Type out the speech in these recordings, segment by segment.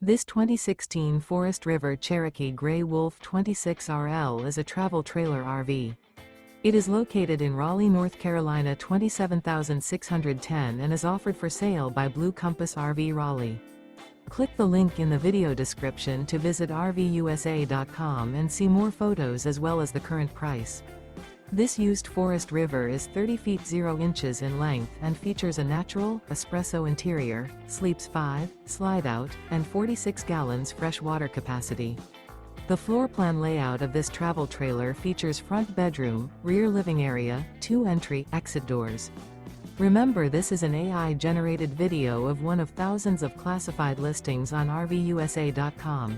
This 2016 Forest River Cherokee Grey Wolf 26RL is a travel trailer RV. It is located in Raleigh, North Carolina 27610 and is offered for sale by Blue Compass RV Raleigh. Click the link in the video description to visit RVUSA.com and see more photos as well as the current price. This used Forest River is 30 feet 0 inches in length and features a natural, Espresso interior, sleeps 5, Slideout, and 46 gallons fresh water capacity. The floor plan layout of this travel trailer features front bedroom, rear living area, 2 entry/exit doors. Remember, this is an AI-generated video of one of thousands of classified listings on RVUSA.com.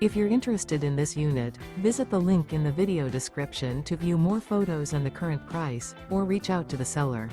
If you're interested in this unit, visit the link in the video description to view more photos and the current price, or reach out to the seller.